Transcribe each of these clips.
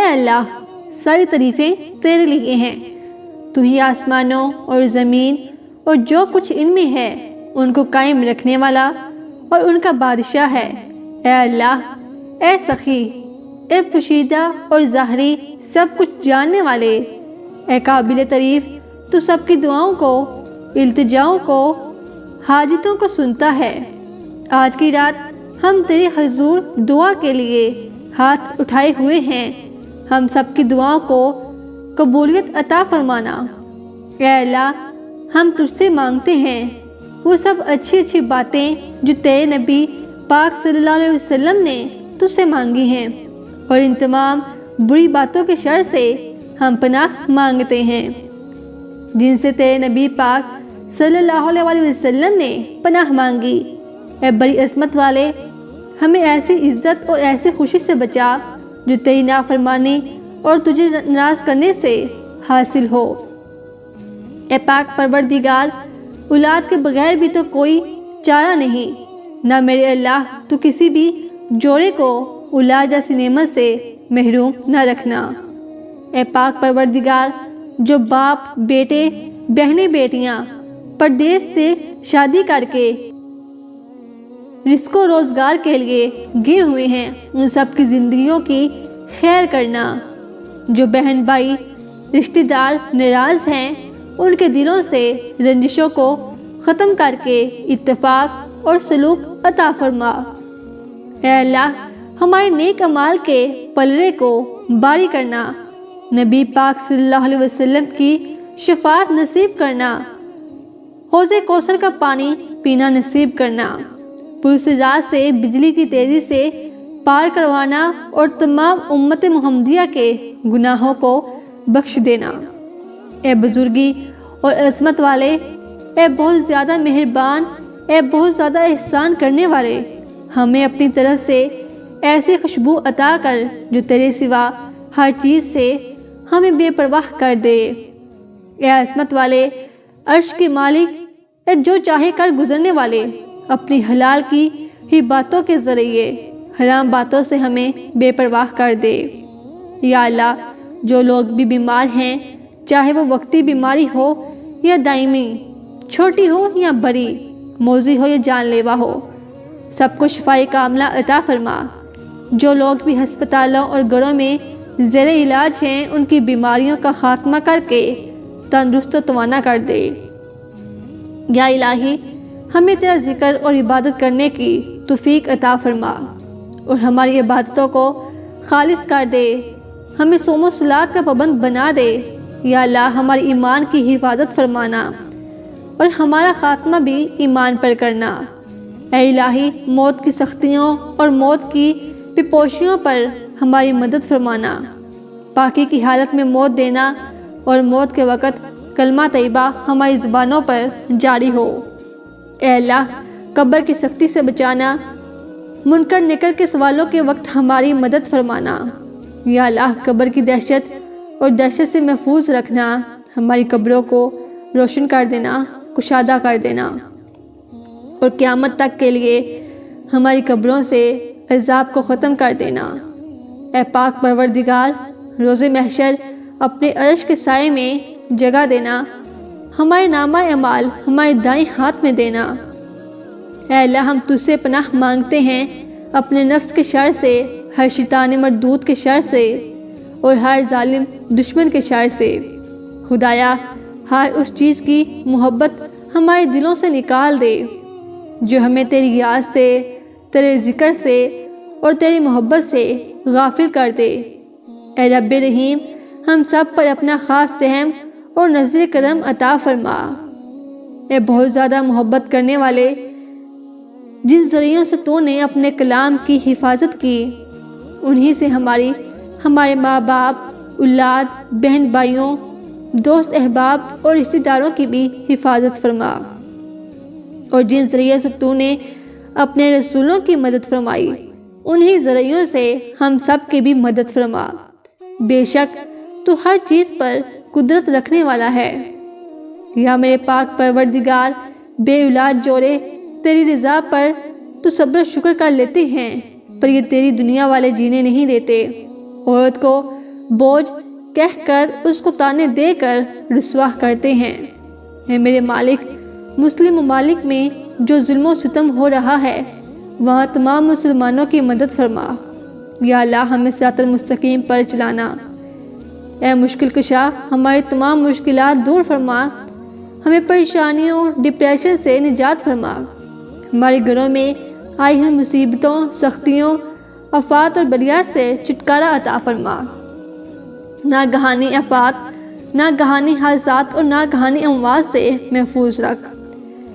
اللہ ساری تعریفیں تیرے لیے ہیں، تو ہی آسمانوں اور زمین اور جو کچھ ان میں ہے ان کو قائم رکھنے والا اور ان کا بادشاہ ہے۔ اے اللہ، اے سخی، اے پوشیدہ اور ظاہری سب کچھ جاننے والے، اے قابل تعریف، تو سب کی دعاؤں کو، التجاؤں کو، حاجتوں کو سنتا ہے۔ آج کی رات ہم تیرے حضور دعا کے لیے ہاتھ اٹھائے ہوئے ہیں، ہم سب کی دعاؤں کو قبولیت عطا فرمانا۔ اے اللہ، ہم تجھ سے مانگتے ہیں وہ سب اچھی اچھی باتیں جو تیرے نبی پاک صلی اللہ علیہ وسلم نے تجھ سے مانگی ہیں، اور ان تمام بری باتوں کے شر سے ہم پناہ مانگتے ہیں جن سے تیرے نبی پاک صلی اللہ علیہ وسلم نے پناہ مانگی۔ اے بڑی عظمت والے، ہمیں ایسی عزت اور ایسی خوشی سے بچا جو تیری نافرمانی اور تجھے ناراض کرنے سے حاصل ہو۔ اے پاک پروردگار، اولاد کے بغیر بھی تو کوئی چارہ نہیں، نہ میرے اللہ تو کسی بھی جوڑے کو اولاد جیسی نعمت سے محروم نہ رکھنا۔ اے پاک پروردگار، جو باپ، بیٹے، بہنیں، بیٹیاں پردیس سے شادی کر کے رزق و روزگار کے لیے گئے ہوئے ہیں، ان سب کی زندگیوں کی خیر کرنا۔ جو بہن بھائی رشتہ دار ناراض ہیں، ان کے دلوں سے رنجشوں کو ختم کر کے اتفاق اور سلوک عطا فرما۔ اے اللہ، ہمارے نیک اعمال کے پلڑے کو باری کرنا، نبی پاک صلی اللہ علیہ وسلم کی شفاعت نصیب کرنا، حوض کوثر کا پانی پینا نصیب کرنا، پوری رات سے بجلی کی تیزی سے پار کروانا اور تمام امت محمدیہ کے گناہوں کو بخش دینا۔ اے بزرگی اور عظمت والے، اے بہت زیادہ مہربان، اے بہت زیادہ احسان کرنے والے، ہمیں اپنی طرف سے ایسی خوشبو عطا کر جو تیرے سوا ہر چیز سے ہمیں بے پرواہ کر دے۔ اے عظمت والے، عرش کے مالک، اے جو چاہے کر گزرنے والے، اپنی حلال کی ہی باتوں کے ذریعے حرام باتوں سے ہمیں بے پرواہ کر دے۔ یا اللہ، جو لوگ بھی بیمار ہیں، چاہے وہ وقتی بیماری ہو یا دائمی، چھوٹی ہو یا بڑی، موذی ہو یا جان لیوا ہو، سب کو شفائے کاملہ عطا فرما۔ جو لوگ بھی ہسپتالوں اور گھروں میں زیر علاج ہیں، ان کی بیماریوں کا خاتمہ کر کے تندرست و توانا کر دے۔ یا الہی، ہمیں تیرا ذکر اور عبادت کرنے کی توفیق عطا فرما اور ہماری عبادتوں کو خالص کر دے، ہمیں صوم و صلات کا پابند بنا دے۔ یا اللہ، ہماری ایمان کی حفاظت فرمانا اور ہمارا خاتمہ بھی ایمان پر کرنا۔ اے الہی، موت کی سختیوں اور موت کی پپوشیوں پر ہماری مدد فرمانا، پاکی کی حالت میں موت دینا اور موت کے وقت کلمہ طیبہ ہماری زبانوں پر جاری ہو۔ اے اللہ، قبر کی سختی سے بچانا، منکر نکر کے سوالوں کے وقت ہماری مدد فرمانا۔ یا اللہ، قبر کی دہشت اور دہشت سے محفوظ رکھنا، ہماری قبروں کو روشن کر دینا، کشادہ کر دینا، اور قیامت تک کے لیے ہماری قبروں سے عذاب کو ختم کر دینا۔ اے پاک پروردگار، روز محشر اپنے عرش کے سائے میں جگہ دینا، ہمارے نامہ اعمال ہمارے دائیں ہاتھ میں دینا۔ اے اللہ، ہم تجھ سے پناہ مانگتے ہیں اپنے نفس کے شر سے، ہر شیطان مردود کے شر سے اور ہر ظالم دشمن کے شر سے۔ خدایا، ہر اس چیز کی محبت ہمارے دلوں سے نکال دے جو ہمیں تیری یاد سے، تیرے ذکر سے اور تیری محبت سے غافل کر دے۔ اے رب رحیم، ہم سب پر اپنا خاص رحم اور نظر کرم عطا فرما۔ اے بہت زیادہ محبت کرنے والے، جن ذریعوں سے تو نے اپنے کلام کی حفاظت کی، انہی سے ہمارے ماں باپ، اولاد، بہن بھائیوں، دوست احباب اور رشتہ داروں کی بھی حفاظت فرما، اور جن ذریعے سے تو نے اپنے رسولوں کی مدد فرمائی، انہی ذریعوں سے ہم سب کی بھی مدد فرما۔ بے شک تو ہر چیز پر قدرت رکھنے والا ہے۔ یا میرے پاک پروردگار، بے اولاد جوڑے تیری رضا پر تو صبر و شکر کر لیتے ہیں، پر یہ تیری دنیا والے جینے نہیں دیتے۔ عورت کو بوجھ کہہ کر اس کو تانے دے کر رسوا کرتے ہیں۔ اے میرے مالک، مسلم ممالک میں جو ظلم و ستم ہو رہا ہے وہاں تمام مسلمانوں کی مدد فرما۔ یا اللہ، ہمیں صراط المستقیم پر چلانا۔ اے مشکل کشا، ہماری تمام مشکلات دور فرما، ہمیں پریشانیوں ڈپریشن سے نجات فرما، ہمارے گھروں میں آئی ہوئی مصیبتوں، سختیوں، آفات اور بلیات سے چھٹکارا عطا فرما۔ ناگہانی آفات، ناگہانی حادثات اور ناگہانی اموات سے محفوظ رکھ۔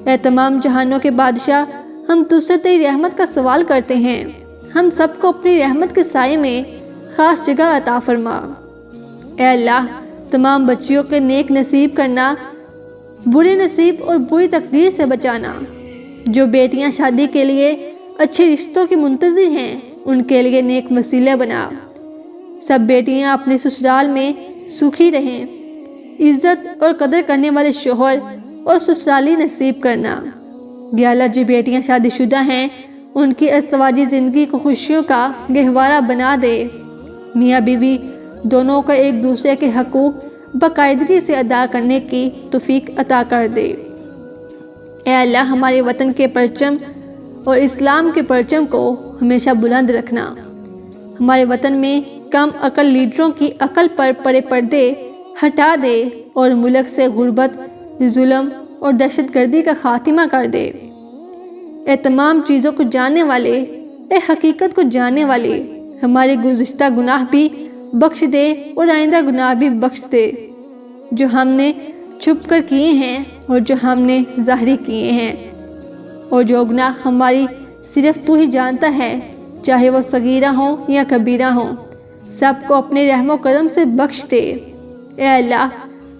اے تمام جہانوں کے بادشاہ، ہم تجھ سے تیری رحمت کا سوال کرتے ہیں، ہم سب کو اپنی رحمت کے سائے میں خاص جگہ عطا فرما۔ اے اللہ، تمام بچیوں کے نیک نصیب کرنا، برے نصیب اور بری تقدیر سے بچانا۔ جو بیٹیاں شادی کے لیے اچھے رشتوں کی منتظر ہیں ان کے لیے نیک وسیلہ بنا۔ سب بیٹیاں اپنے سسرال میں سکھی رہیں، عزت اور قدر کرنے والے شوہر اور سسرالی نصیب کرنا۔ یا اللہ، جو بیٹیاں شادی شدہ ہیں ان کی ازدواجی زندگی کو خوشیوں کا گہوارہ بنا دے۔ میاں بیوی دونوں کا ایک دوسرے کے حقوق باقاعدگی سے ادا کرنے کی توفیق عطا کر دے۔ اے اللہ، ہمارے وطن کے پرچم اور اسلام کے پرچم کو ہمیشہ بلند رکھنا۔ ہمارے وطن میں کم عقل لیڈروں کی عقل پر پڑے پردے ہٹا دے اور ملک سے غربت، ظلم اور دہشت گردی کا خاتمہ کر دے۔ اے تمام چیزوں کو جاننے والے، اے حقیقت کو جاننے والے، ہمارے گزشتہ گناہ بھی بخش دے اور آئندہ گناہ بھی بخش دے، جو ہم نے چھپ کر کیے ہیں اور جو ہم نے ظاہری کیے ہیں، اور جو گناہ ہماری صرف تو ہی جانتا ہے، چاہے وہ صغیرہ ہوں یا کبیرہ ہوں، سب کو اپنے رحم و کرم سے بخش دے۔ اے اللہ،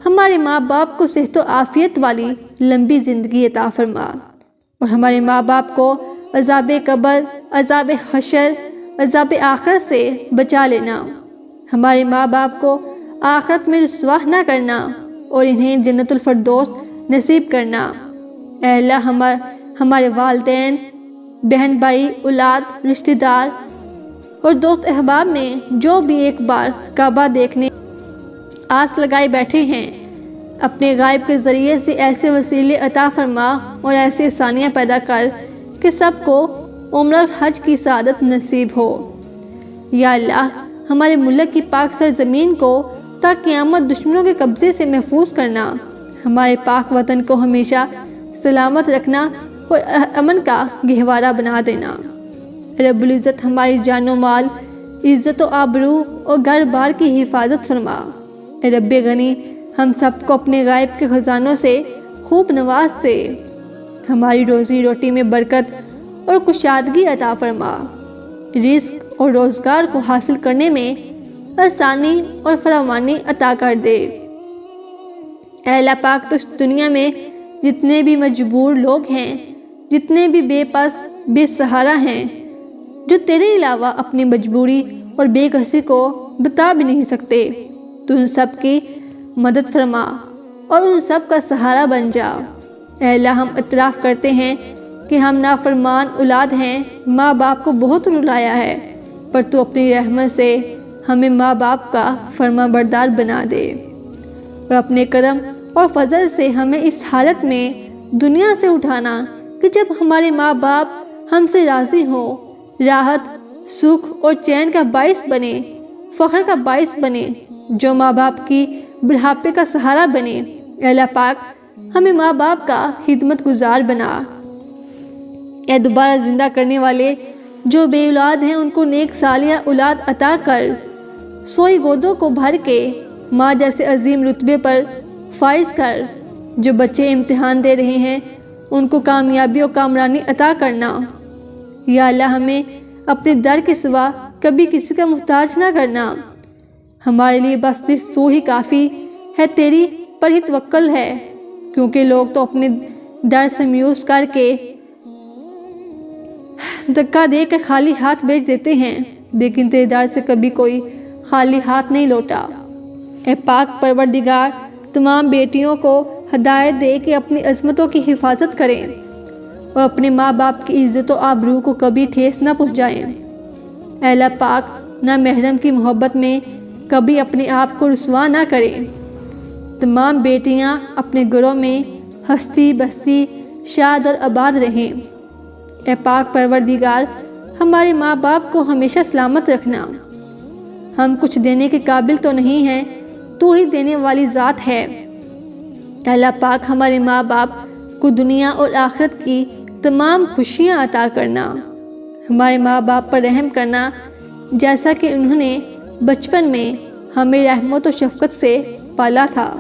ہمارے ماں باپ کو صحت و عافیت والی لمبی زندگی عطا فرما، اور ہمارے ماں باپ کو عذاب قبر، عذاب حشر، عذاب آخرت سے بچا لینا۔ ہمارے ماں باپ کو آخرت میں رسوا نہ کرنا اور انہیں جنت الفردوس نصیب کرنا۔ اے اللہ، ہمارے والدین، بہن بھائی، اولاد، رشتہ دار اور دوست احباب میں جو بھی ایک بار کعبہ دیکھنے آس لگائے بیٹھے ہیں، اپنے غائب کے ذریعے سے ایسے وسیلے عطا فرما اور ایسے آسانیاں پیدا کر کہ سب کو عمرہ اور حج کی سعادت نصیب ہو۔ یا اللہ، ہمارے ملک کی پاک سرزمین کو تا قیامت دشمنوں کے قبضے سے محفوظ کرنا، ہمارے پاک وطن کو ہمیشہ سلامت رکھنا اور امن کا گہوارہ بنا دینا۔ رب العزت ہماری جان و مال، عزت و آبرو اور گھر بار کی حفاظت فرما۔ اے رب غنی، ہم سب کو اپنے غائب کے خزانوں سے خوب نواز دے، ہماری روزی روٹی میں برکت اور کشادگی عطا فرما، رزق اور روزگار کو حاصل کرنے میں آسانی اور فراوانی عطا کر دے۔ اے اللہ پاک، تو اس دنیا میں جتنے بھی مجبور لوگ ہیں، جتنے بھی بے پاس بے سہارا ہیں، جو تیرے علاوہ اپنی مجبوری اور بے کسی کو بتا بھی نہیں سکتے، تو ان سب کی مدد فرما اور ان سب کا سہارا بن جا۔ اے اللہ، ہم اعتراف کرتے ہیں کہ ہم نافرمان اولاد ہیں، ماں باپ کو بہت رلایا ہے، پر تو اپنی رحمت سے ہمیں ماں باپ کا فرما بردار بنا دے، اور اپنے کرم اور فضل سے ہمیں اس حالت میں دنیا سے اٹھانا کہ جب ہمارے ماں باپ ہم سے راضی ہوں، راحت، سکھ اور چین کا باعث بنے، فخر کا باعث بنے، جو ماں باپ کی بڑھاپے کا سہارا بنے۔ اے اللہ پاک، ہمیں ماں باپ کا خدمت گزار بنا۔ اے دوبارہ زندہ کرنے والے، جو بے اولاد ہیں ان کو نیک سالیہ اولاد عطا کر، سوئی گودوں کو بھر کے ماں جیسے عظیم رتبے پر فائز کر۔ جو بچے امتحان دے رہے ہیں ان کو کامیابی اور کامرانی عطا کرنا۔ یا اللہ، ہمیں اپنے در کے سوا کبھی کسی کا محتاج نہ کرنا، ہمارے لیے بس صرف تو ہی کافی ہے، تیری پر ہی توکل ہے، کیونکہ لوگ تو اپنے در سے میوس کر کے دھکا دے کر خالی ہاتھ بھیج دیتے ہیں، لیکن تیرے در سے کبھی کوئی خالی ہاتھ نہیں لوٹا۔ اے پاک پروردگار، تمام بیٹیوں کو ہدایت دے کہ اپنی عظمتوں کی حفاظت کریں اور اپنے ماں باپ کی عزت و آبرو کو کبھی ٹھیس نہ پہنچائیں۔ اے اللہ پاک، نہ محرم کی محبت میں کبھی اپنے آپ کو رسوا نہ کرے۔ تمام بیٹیاں اپنے گھروں میں ہستی بستی شاد اور آباد رہیں۔ اے پاک پروردگار، ہمارے ماں باپ کو ہمیشہ سلامت رکھنا۔ ہم کچھ دینے کے قابل تو نہیں ہیں، تو ہی دینے والی ذات ہے۔ اے اللہ پاک، ہمارے ماں باپ کو دنیا اور آخرت کی تمام خوشیاں عطا کرنا۔ ہمارے ماں باپ پر رحم کرنا، جیسا کہ انہوں نے بچپن میں ہمیں رحمت و شفقت سے پالا تھا۔